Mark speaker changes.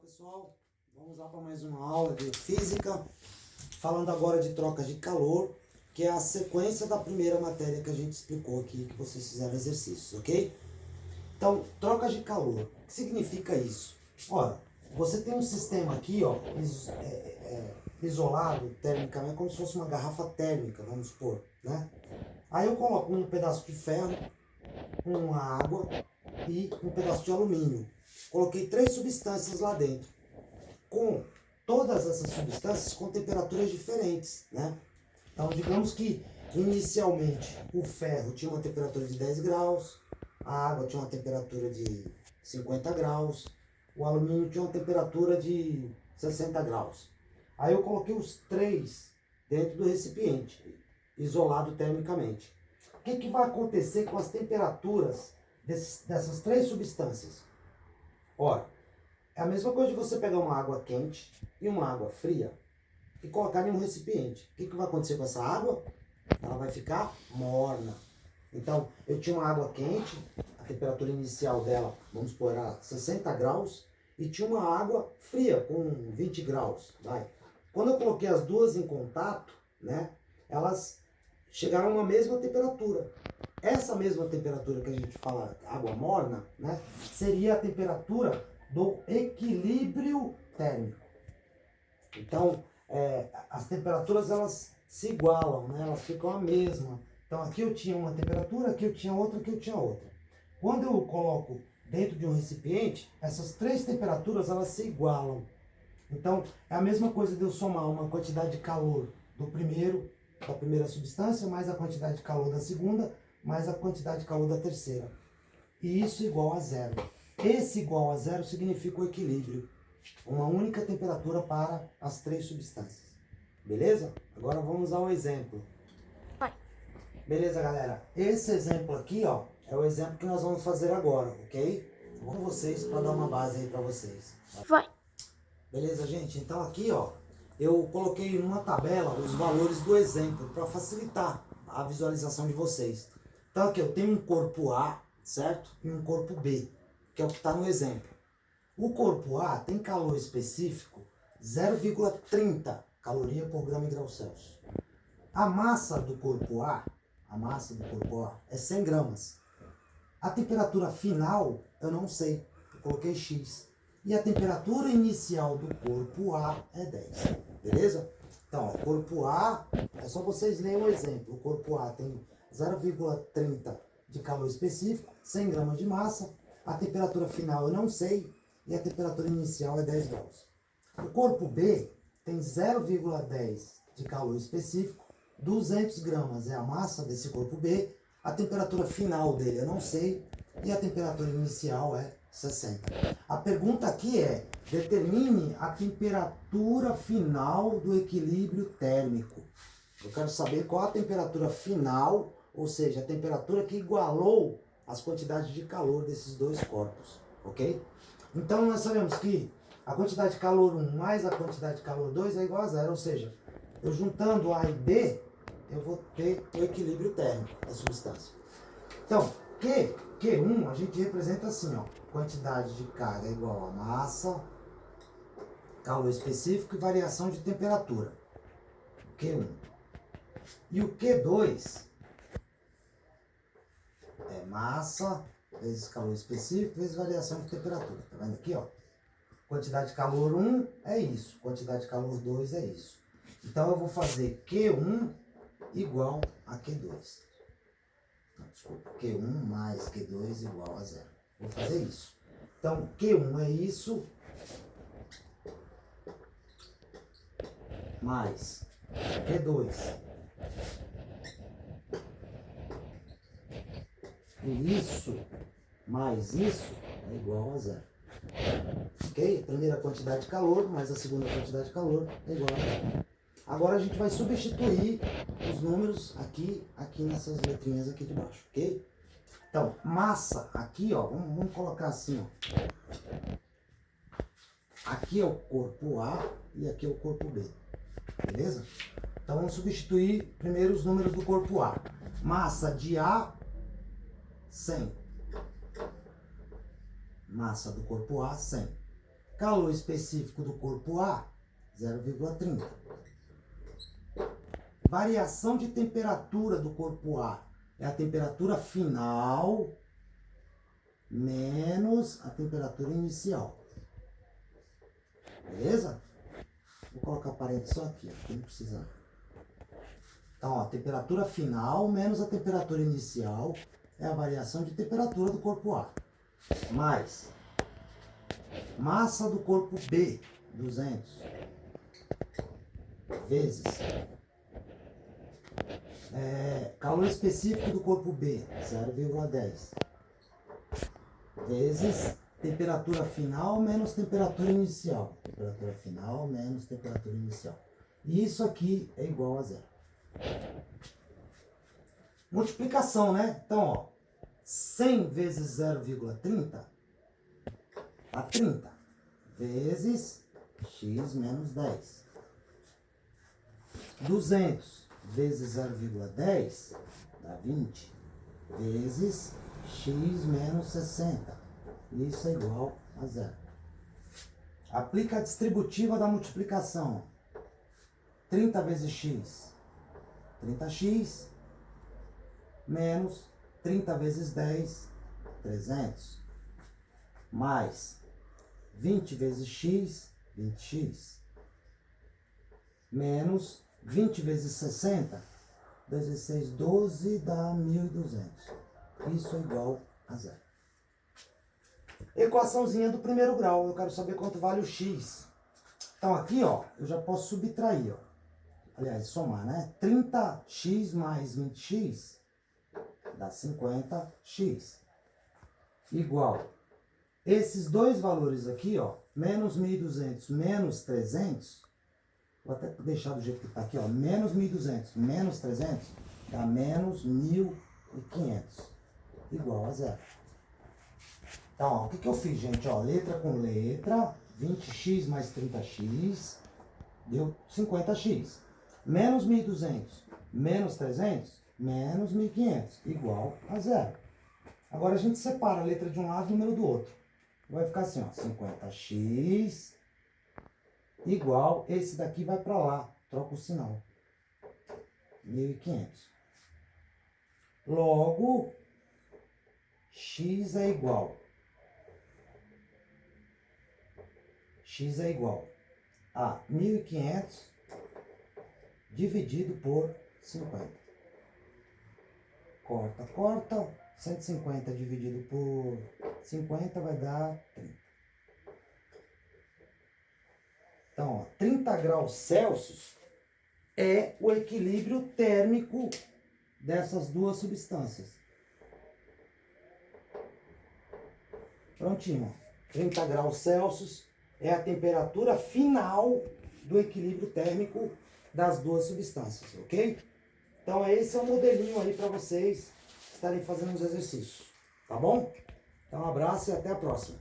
Speaker 1: pessoal, vamos lá para mais uma aula de física, falando agora de troca de calor, que é a sequência da primeira matéria que a gente explicou aqui, que vocês fizeram exercícios, ok? Então, troca de calor, o que significa isso? Ora, você tem um sistema aqui, ó, isolado termicamente, como se fosse uma garrafa térmica, vamos supor, né? Aí eu coloco um pedaço de ferro, uma água e um pedaço de alumínio. Coloquei 3 substâncias lá dentro, com todas essas substâncias com temperaturas diferentes, né? Então, digamos que inicialmente o ferro tinha uma temperatura de 10 graus, a água tinha uma temperatura de 50 graus, o alumínio tinha uma temperatura de 60 graus. Aí eu coloquei os 3 dentro do recipiente, isolado termicamente. O que vai acontecer com as temperaturas dessas 3 substâncias? Ora, é a mesma coisa de você pegar uma água quente e uma água fria e colocar em um recipiente. O que vai acontecer com essa água? Ela vai ficar morna. Então, eu tinha uma água quente, a temperatura inicial dela, vamos supor, era 60 graus, e tinha uma água fria, com 20 graus. Vai. Quando eu coloquei as duas em contato, né, elas chegaram a uma mesma temperatura. Essa mesma temperatura que a gente fala, água morna, né, seria a temperatura do equilíbrio térmico. Então, as temperaturas elas se igualam, né, elas ficam a mesma. Então, aqui eu tinha uma temperatura, aqui eu tinha outra, aqui eu tinha outra. Quando eu coloco dentro de um recipiente, essas 3 temperaturas elas se igualam. Então, é a mesma coisa de eu somar uma quantidade de calor da primeira substância, mais a quantidade de calor da segunda, mais a quantidade de calor da terceira. E isso igual a zero. Esse igual a zero significa o equilíbrio. Uma única temperatura para as 3 substâncias. Beleza? Agora vamos ao exemplo.
Speaker 2: Vai.
Speaker 1: Beleza, galera? Esse exemplo aqui, ó, é o exemplo que nós vamos fazer agora, ok? Vou com vocês para dar uma base aí para vocês.
Speaker 2: Vai.
Speaker 1: Beleza, gente? Então aqui, ó, eu coloquei numa tabela os valores do exemplo para facilitar a visualização de vocês. Então aqui eu tenho um corpo A, certo? E um corpo B, que é o que está no exemplo. O corpo A tem calor específico 0,30 caloria por grama em graus Celsius. A massa do corpo A é 100 gramas. A temperatura final eu não sei, eu coloquei X. E a temperatura inicial do corpo A é 10, beleza? Então, ó, corpo A, é só vocês lerem o exemplo. O corpo A tem 0,30 de calor específico, 100 gramas de massa. A temperatura final eu não sei e a temperatura inicial é 10 graus. O corpo B tem 0,10 de calor específico, 200 gramas é a massa desse corpo B. A temperatura final dele eu não sei e a temperatura inicial é 60. A pergunta aqui é, determine a temperatura final do equilíbrio térmico. Eu quero saber qual a temperatura final, ou seja, a temperatura que igualou as quantidades de calor desses 2 corpos, ok? Então nós sabemos que a quantidade de calor 1 mais a quantidade de calor 2 é igual a 0, ou seja, eu juntando A e B, eu vou ter o equilíbrio térmico da substância. Então, Q1 a gente representa assim, ó, quantidade de carga é igual a massa, calor específico e variação de temperatura. Q1. E o Q2 é massa vezes calor específico vezes variação de temperatura. Tá vendo aqui, ó? Quantidade de calor 1 é isso, quantidade de calor 2 é isso. Então eu vou fazer Q1 igual a Q2. Desculpa, Q1 mais Q2 igual a 0. Vou fazer isso. Então, Q1 é isso, mais Q2. E isso, mais isso, é igual a 0. Ok? A primeira quantidade de calor, mais a segunda quantidade de calor, é igual a 0. Agora a gente vai substituir os números aqui nessas letrinhas aqui de baixo, ok? Então, massa aqui, ó, vamos colocar assim, ó. Aqui é o corpo A e aqui é o corpo B, beleza? Então vamos substituir primeiro os números do corpo A. Massa de A, 100. Massa do corpo A, 100. Calor específico do corpo A, 0,30. Variação de temperatura do corpo A é a temperatura final menos a temperatura inicial. Beleza? Vou colocar parênteses só aqui, aqui não precisa. Então, ó, a temperatura final menos a temperatura inicial é a variação de temperatura do corpo A. Mais massa do corpo B, 200, vezes calor específico do corpo B, 0,10, vezes temperatura final menos temperatura inicial. Temperatura final menos temperatura inicial. E isso aqui é igual a 0. Multiplicação, né? Então, ó, 100 vezes 0,30 dá 30. Vezes x menos 10. 200 vezes 0,10 dá 20. Vezes x menos 60. Isso é igual a 0. Aplica a distributiva da multiplicação. 30 vezes x, 30x, menos 30 vezes 10, 300, mais 20 vezes x, 20x, menos 20 vezes 60, 2 vezes 6, 12, dá 1.200. Isso é igual a 0. Equaçãozinha do primeiro grau, eu quero saber quanto vale o x. Então aqui, ó, eu já posso subtrair, ó. Aliás, somar, né? 30x mais 20x dá 50x. Igual. Esses dois valores aqui, ó, menos 1.200 menos 300, vou até deixar do jeito que está aqui, ó, menos 1.200 menos 300 dá menos 1.500, igual a 0. Então, ó, o que eu fiz, gente? Ó, letra com letra, 20x mais 30x, deu 50x. Menos 1.200 menos 300, menos 1.500, igual a 0. Agora a gente separa a letra de um lado e o número do outro. Vai ficar assim, ó, 50x igual, esse daqui vai para lá, troca o sinal, 1.500. Logo, x é igual a 1.500 dividido por 50. Corta, corta. 150 dividido por 50 vai dar 30. Então, ó, 30 graus Celsius é o equilíbrio térmico dessas duas substâncias. Prontinho. 30 graus Celsius é a temperatura final do equilíbrio térmico das duas substâncias, ok? Então, esse é o modelinho aí para vocês estarem fazendo os exercícios, tá bom? Então, um abraço e até a próxima.